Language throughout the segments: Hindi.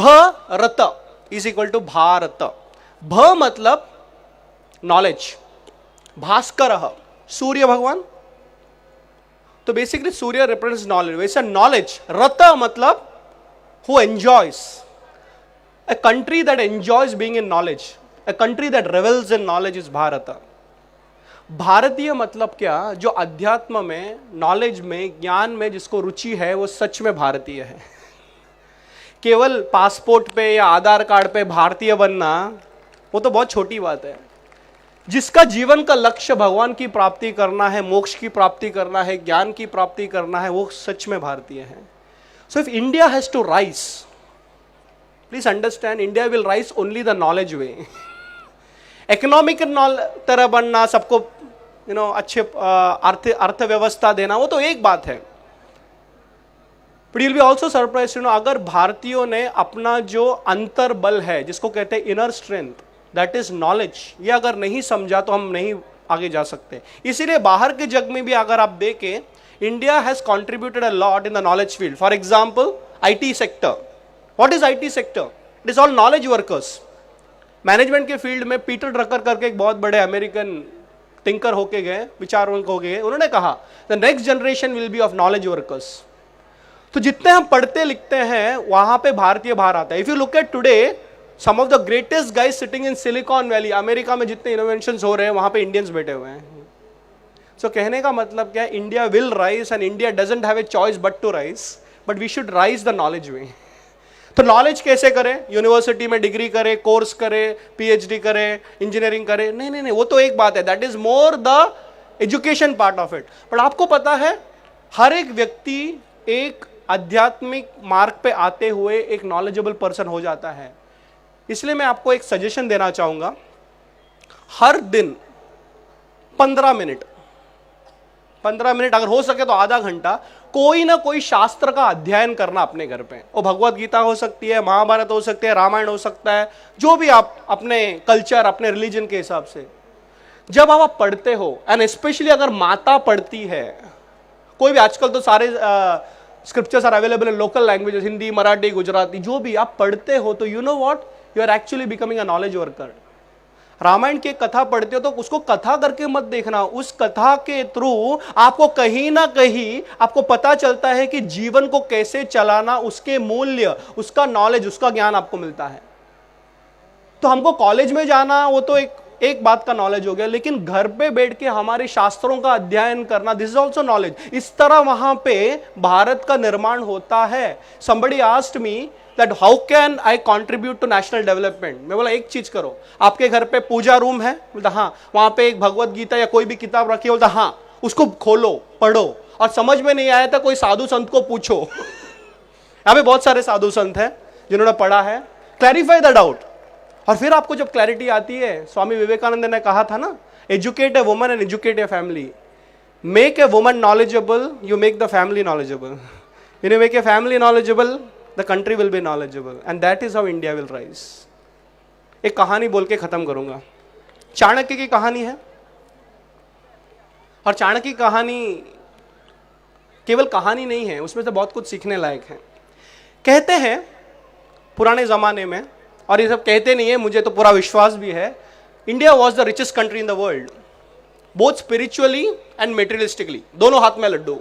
Bharat is equal to Bharat. भ मतलब नॉलेज, भास्कर सूर्य भगवान, तो बेसिकली सूर्य रिप्रेजेंट्स नॉलेज, वैसे नॉलेज। रत मतलब who enjoys, a country that enjoys being in knowledge, a country that revels in knowledge is Bharat. भारतीय मतलब क्या? जो अध्यात्म में, नॉलेज में, ज्ञान में जिसको रुचि है वो सच में भारतीय है। केवल पासपोर्ट पे या आधार कार्ड पे भारतीय बनना वो तो बहुत छोटी बात है। जिसका जीवन का लक्ष्य भगवान की प्राप्ति करना है, मोक्ष की प्राप्ति करना है, ज्ञान की प्राप्ति करना है, वो सच में भारतीय है। So if India has to rise, please understand, India will rise only the knowledge way. Economic तरह बनना, सबको अच्छे अर्थव्यवस्था देना, वो तो एक बात है। But you will be also surprise अगर भारतीयों ने अपना जो अंतर बल है, जिसको कहते हैं inner strength, that is knowledge, ये अगर नहीं समझा तो हम नहीं आगे जा सकते। इसीलिए बाहर के जग में भी अगर आप देखें, India has contributed a lot in the knowledge field. For example IT sector. What is IT sector? It is all knowledge workers. Management के फील्ड में पीटर ड्रकर करके एक बहुत बड़े अमेरिकन थिंकर होके गए, विचारवंत हो गए, उन्होंने कहा the next generation will be of knowledge workers. तो जितने हम पढ़ते लिखते हैं वहां पे भारतीय बाहर आता है। If you look at today, some of the greatest guys sitting in Silicon Valley, America में जितने इनोवेशंस हो रहे हैं वहां पे इंडियंस बैठे हुए हैं। सो कहने का मतलब क्या है? India will rise and India doesn't have a choice but to rise, but we should rise the knowledge way. तो नॉलेज कैसे करें? यूनिवर्सिटी में डिग्री करे, कोर्स करे, PhD करे, इंजीनियरिंग करे? नहीं नहीं नहीं, वो तो एक बात है, that is more the education part of it. पर आपको पता है, हर एक व्यक्ति एक आध्यात्मिक मार्ग पे आते हुए एक नॉलेजेबल पर्सन हो जाता है। इसलिए मैं आपको एक सजेशन देना चाहूंगा, हर दिन 15 मिनट अगर हो सके तो आधा घंटा कोई ना कोई शास्त्र का अध्ययन करना अपने घर पे। वो भगवत गीता हो सकती है, महाभारत हो सकती है, रामायण हो सकता है, जो भी आप अपने कल्चर, अपने रिलीजन के हिसाब से जब आप पढ़ते हो, एंड स्पेशली अगर माता पढ़ती है, कोई भी, आजकल तो सारे scriptures are available in local languages, Hindi, Marathi, Gujarati, जो भी आप पढ़ते हो, तो you know what, you are actually becoming a knowledge worker. Ramayan की कथा पढ़ते हो तो उसको कथा करके मत देखना, उस कथा के थ्रू आपको कहीं ना कहीं आपको पता चलता है कि जीवन को कैसे चलाना, उसके मूल्य, उसका नॉलेज, उसका ज्ञान आपको मिलता है। तो हमको कॉलेज में जाना वो तो एक बात का नॉलेज हो गया, लेकिन घर पे बैठ के हमारे शास्त्रों का अध्ययन करना, दिस इज ऑल्सो नॉलेज। इस तरह वहां पे भारत का निर्माण होता है। somebody asked me that how can I contribute to national development? मैं बोला एक चीज करो, आपके घर पे पूजा रूम है? बोलता हाँ। वहां पे एक भगवत गीता या कोई भी किताब रखी है? बोलता हाँ। उसको खोलो, पढ़ो, और समझ में नहीं आया था कोई साधु संत को पूछो। यहाँ पे बहुत सारे साधु संत हैं जिन्होंने पढ़ा है, क्लैरिफाई द डाउट। और फिर आपको जब क्लैरिटी आती है, स्वामी विवेकानंद ने कहा था ना, educate a woman and educate a family. Make a woman knowledgeable, you make the family knowledgeable. You make a family knowledgeable, the country will be knowledgeable, and that is how India will rise. एक कहानी बोल के खत्म करूंगा। चाणक्य की कहानी है, और चाणक्य की कहानी केवल कहानी नहीं है, उसमें से बहुत कुछ सीखने लायक है। कहते हैं पुराने जमाने में, और ये सब कहते नहीं है, मुझे तो पूरा विश्वास भी है, India was the richest country in the world, both spiritually and materialistically, दोनों हाथ में लड्डू।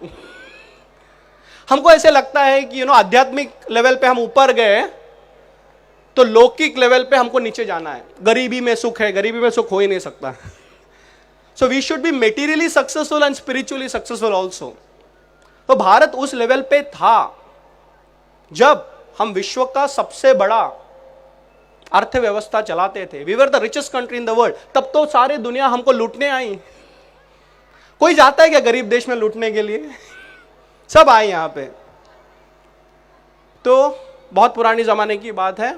हमको ऐसे लगता है कि आध्यात्मिक लेवल पे हम ऊपर गए तो लौकिक लेवल पे हमको नीचे जाना है। गरीबी में सुख है, गरीबी में सुख हो ही नहीं सकता। So we should be materially successful and spiritually successful also. तो भारत उस लेवल पे था जब हम विश्व का सबसे बड़ा अर्थव्यवस्था चलाते थे। We were the richest country in the world. तब तो सारी दुनिया हमको लूटने आई। कोई जाता है क्या गरीब देश में लूटने के लिए? सब आए यहां पे। तो बहुत पुरानी जमाने की बात है,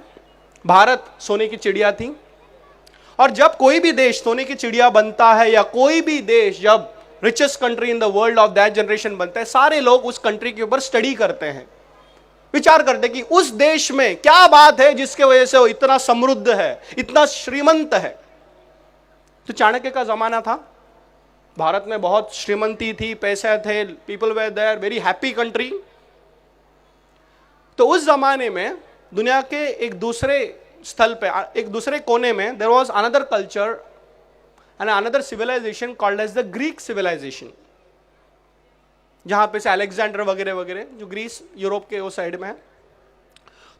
भारत सोने की चिड़िया थी, और जब कोई भी देश सोने की चिड़िया बनता है, या कोई भी देश जब richest country in the world of that generation बनता है, सारे लोग उस कंट्री के ऊपर स्टडी करते हैं, विचार करते हैं कि उस देश में क्या बात है जिसके वजह से वो इतना समृद्ध है, इतना श्रीमंत है। तो चाणक्य का जमाना था, भारत में बहुत श्रीमंती थी, पैसे थे, people were there, very happy country. तो उस जमाने में दुनिया के एक दूसरे स्थल पे, एक दूसरे कोने में there was another culture and another civilization called as the Greek civilization, जहां पे से अलेक्जेंडर वगैरह वगैरह, जो ग्रीस यूरोप के वो साइड में है।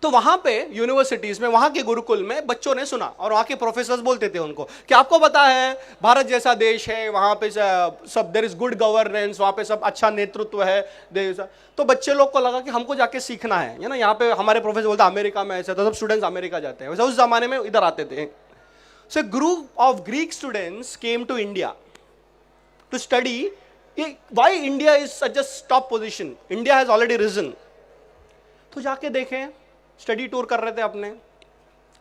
तो वहां पे यूनिवर्सिटीज में, वहां के गुरुकुल में बच्चों ने सुना, और वहां के प्रोफेसर्स बोलते थे उनको कि आपको पता है भारत जैसा देश है, वहां पे सब देयर इज गुड गवर्नेंस, वहां पे सब अच्छा नेतृत्व है। तो बच्चे लोग को लगा कि हमको जाके सीखना है ना। यहाँ पे हमारे प्रोफेसर बोलते अमेरिका में ऐसा, तो सब स्टूडेंट्स अमेरिका जाते हैं, वैसे उस जमाने में इधर आते थे। So group of Greek students came to India to study why India is such a top position, India has already reason. तो जाके देखें, स्टडी टूर कर रहे थे अपने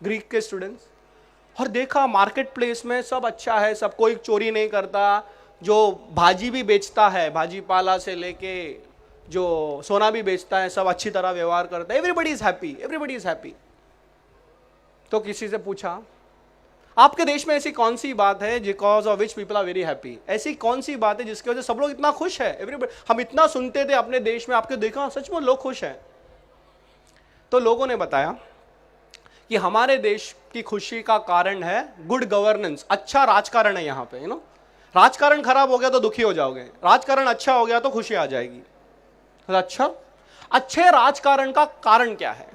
ग्रीक के स्टूडेंट्स, और देखा मार्केट प्लेस में सब अच्छा है, सब कोई चोरी नहीं करता, जो भाजी भी बेचता है, भाजी पाला से लेके जो सोना भी बेचता है, सब अच्छी तरह व्यवहार करता है, everybody is happy, everybody is happy. तो किसी से पूछा आपके देश में ऐसी कौन सी बात है because of which people are very happy, ऐसी कौन सी बात है जिसकी वजह से सब लोग इतना खुश है। एवरीबडी, हम इतना सुनते थे अपने देश में, आपके देखा सच में लोग खुश हैं। तो लोगों ने बताया कि हमारे देश की खुशी का कारण है गुड गवर्नेंस, अच्छा राजकारण है यहाँ पे। राजकारण खराब हो गया तो दुखी हो जाओगे, राजकारण अच्छा हो गया तो खुशी आ जाएगी। तो अच्छा, अच्छे राजकारण का कारण क्या है?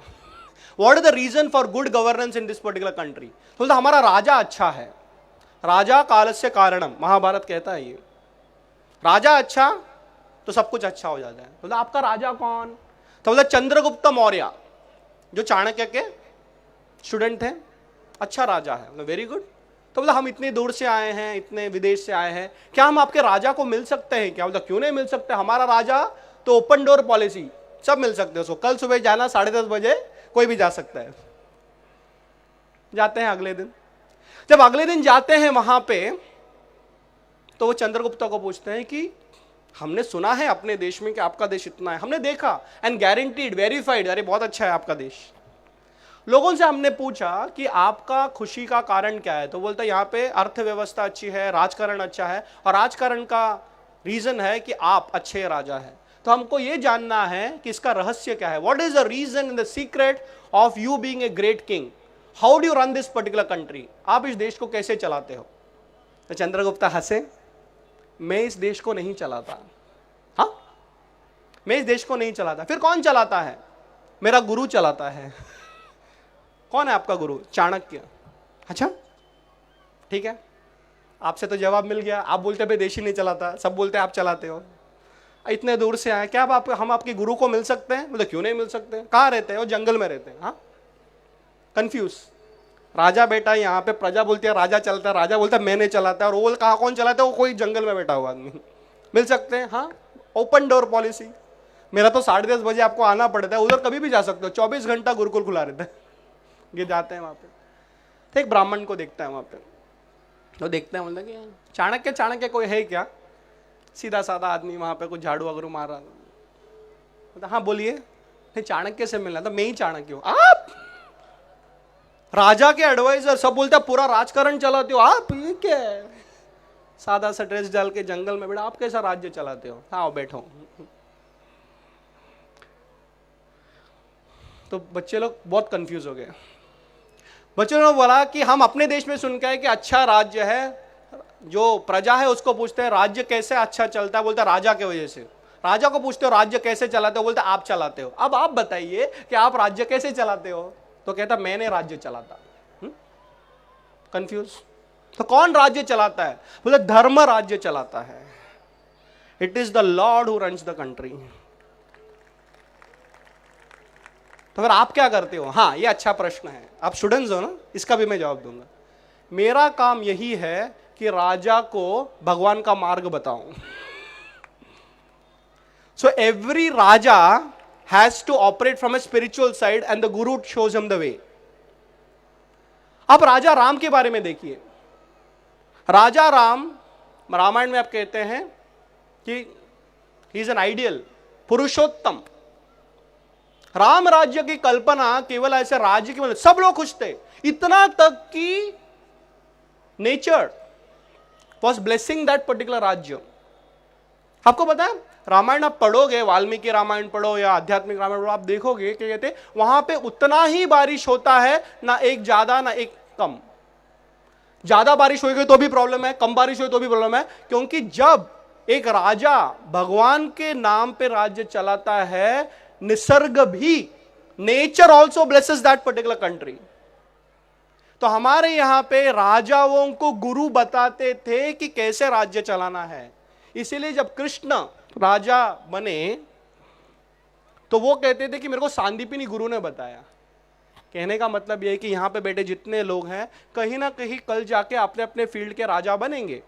What is the reason for good governance in this particular country? तो हमारा राजा अच्छा है, राजा कालस्य कारणम, महाभारत कहता है ये। राजा अच्छा तो सब कुछ अच्छा हो जाता है। तो आपका राजा कौन? तो बोला चंद्रगुप्त मौर्य, जो चाणक्य के स्टूडेंट थे, अच्छा राजा है। Very good. तो बोला हम इतनी दूर से आए हैं, इतने विदेश से आए हैं, क्या हम आपके राजा को मिल सकते हैं क्या? बोला क्यों नहीं मिल सकते, हमारा राजा तो ओपन डोर पॉलिसी, सब मिल सकते हैं उसको। कल सुबह जाना 10:30 बजे, कोई भी जा सकता है। जाते हैं अगले दिन, जब अगले दिन जाते हैं वहां पे, तो वो चंद्रगुप्त को पूछते हैं कि हमने सुना है अपने देश में कि आपका देश इतना है, हमने देखा एंड गारंटीड वेरीफाइड, अरे बहुत अच्छा है आपका देश। लोगों से हमने पूछा कि आपका खुशी का कारण क्या है, तो बोलता है यहाँ पे अर्थव्यवस्था अच्छी है, राजकारण अच्छा है, और राजकारण का रीजन है कि आप अच्छे राजा हैं। तो हमको ये जानना है कि इसका रहस्य क्या है, what is the reason in the secret of you being a great king, how do you run this particular country, आप इस देश को कैसे चलाते हो? तो चंद्रगुप्त हंसे, मैं इस देश को नहीं चलाता। हाँ, मैं इस देश को नहीं चलाता। फिर कौन चलाता है? मेरा गुरु चलाता है। कौन है आपका गुरु? चाणक्य। अच्छा ठीक है, आपसे तो जवाब मिल गया। आप बोलते भाई देश ही नहीं चलाता, सब बोलते आप चलाते हो। इतने दूर से आए, क्या हम आपके गुरु को मिल सकते हैं? मतलब क्यों नहीं मिल सकते? कहाँ रहते हैं? वो जंगल में रहते हैं। हाँ, कंफ्यूज। राजा बैठा है यहाँ पे, प्रजा बोलती है राजा चलता है, राजा बोलता है मैंने चलाता है, और वो कहाँ कौन चलाता है? वो कोई जंगल में बैठा हुआ आदमी। मिल सकते हैं? हाँ, ओपन डोर पॉलिसी। मेरा तो 10:30 बजे आपको आना पड़ता है, उधर कभी भी जा सकते हो, 24 घंटा गुरुकुल खुला रहता है। ये जाते हैं वहाँ पे, तो एक ब्राह्मण को देखता है वहाँ पे, तो देखते हैं, बोलते कि चाणक्य चाणक्य कोई है क्या? सीधा साधा आदमी, वहाँ पे कुछ झाड़ू वगैरह मार रहा था। हाँ बोलिए। नहीं, चाणक्य से मिलना था, मैं ही चाणक्य हूँ। आप राजा के एडवाइजर, सब बोलते पूरा राजकारण चलाते हो आप, ये क्या है? सादा सा ड्रेस डाल के जंगल में बैठा, आप कैसा राज्य चलाते हो? हाँ बैठो। तो बच्चे लोग बहुत कंफ्यूज हो गए। बच्चों ने बोला कि हम अपने देश में सुन के आए कि अच्छा राज्य है, जो प्रजा है उसको पूछते हैं राज्य कैसे अच्छा चलता है, बोलता है राजा के वजह से। राजा को पूछते हो राज्य कैसे चलाते हो, बोलते आप चलाते हो। अब आप बताइए कि आप राज्य कैसे चलाते हो? तो कहता मैंने राज्य चलाता। कंफ्यूज। तो कौन राज्य चलाता है? बोले धर्म राज्य चलाता है। It is the Lord who runs the country. तो फिर आप क्या करते हो? हाँ, ये अच्छा प्रश्न है, आप स्टूडेंट्स हो ना, इसका भी मैं जवाब दूंगा। मेरा काम यही है कि राजा को भगवान का मार्ग बताऊं। So every raja has to operate from a spiritual side and the guru shows him the way. अब राजा राम के बारे में देखिए। राजा राम, रामायण में आप कहते हैं कि ही इज एन आइडियल, पुरुषोत्तम। राम राज्य की कल्पना केवल ऐसे राज्य की, मतलब सब लोग खुश थे, इतना तक कि nature was blessing that particular राज्य। आपको पता है रामायण आप पढ़ोगे, वाल्मीकि रामायण पढ़ो या आध्यात्मिक रामायण पढ़ो, आप देखोगे कि कहते वहां पे उतना ही बारिश होता है, ना एक ज्यादा ना एक कम। ज्यादा बारिश होगी तो भी प्रॉब्लम है, कम बारिश हो तो भी प्रॉब्लम है, क्योंकि जब एक राजा भगवान के नाम पे राज्य चलाता है, निसर्ग भी, nature also blesses that particular country. तो हमारे यहां पे राजाओं को गुरु बताते थे कि कैसे राज्य चलाना है। इसीलिए जब कृष्ण राजा बने तो वो कहते थे कि मेरे को सांदीपनि गुरु ने बताया। कहने का मतलब यह है कि यहां पे बैठे जितने लोग हैं कहीं ना कहीं कल जाके अपने अपने फील्ड के राजा बनेंगे।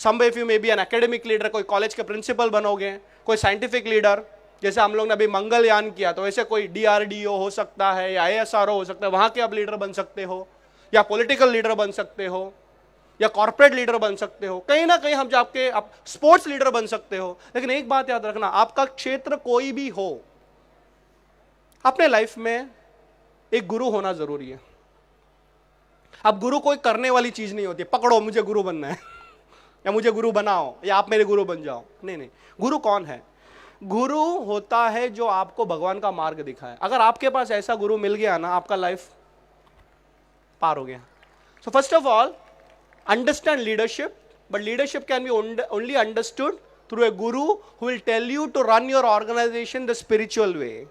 Some of you may be an academic leader, कोई कॉलेज के प्रिंसिपल बनोगे, कोई साइंटिफिक लीडर, जैसे हम लोग ने अभी मंगलयान किया तो वैसे कोई DRDO हो सकता है या ASRO हो सकता है, वहां के आप लीडर बन सकते हो, या पॉलिटिकल लीडर बन सकते हो, या कॉर्पोरेट लीडर बन सकते हो, कहीं ना कहीं हम जाके आप स्पोर्ट्स लीडर बन सकते हो। लेकिन एक बात याद रखना, आपका क्षेत्र कोई भी हो, अपने लाइफ में एक गुरु होना जरूरी है। अब गुरु कोई करने वाली चीज नहीं होती, पकड़ो मुझे गुरु बनना है या मुझे गुरु बनाओ या आप मेरे गुरु बन जाओ। नहीं नहीं, गुरु कौन है? गुरु होता है जो आपको भगवान का मार्ग दिखाए। अगर आपके पास ऐसा गुरु मिल गया ना, आपका लाइफ पार हो गया। So first of all understand leadership, but leadership can be only understood through a guru who will tell you to run your organization the spiritual way.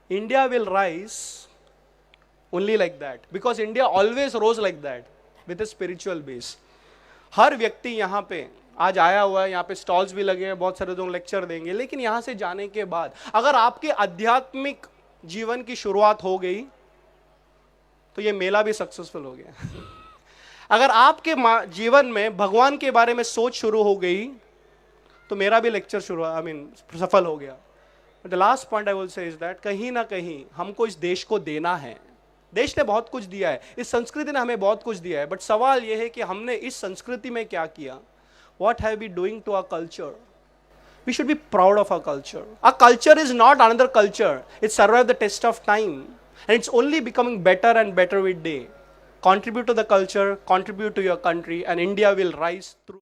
India will rise only like that, because India always rose like that, with a spiritual base. हर व्यक्ति यहाँ पे आज आया हुआ है, यहाँ पे स्टॉल्स भी लगे हैं, बहुत सारे लोग लेक्चर देंगे, लेकिन यहाँ से जाने के बाद अगर आपके आध्यात्मिक जीवन की शुरुआत हो गई तो ये मेला भी सक्सेसफुल हो गया। अगर आपके जीवन में भगवान के बारे में सोच शुरू हो गई तो मेरा भी लेक्चर शुरू सफल हो गया। The last point I will say is that कहीं ना कहीं हमको इस देश को देना है। देश ने बहुत कुछ दिया है, इस संस्कृति ने हमें बहुत कुछ दिया है, बट सवाल यह है कि हमने इस संस्कृति में क्या किया। What have we doing to our culture? We should be proud of our culture. Our culture is not another culture. It survived the test of time and it's only becoming better and better with day. Contribute to the culture, contribute to your country, and India will rise through.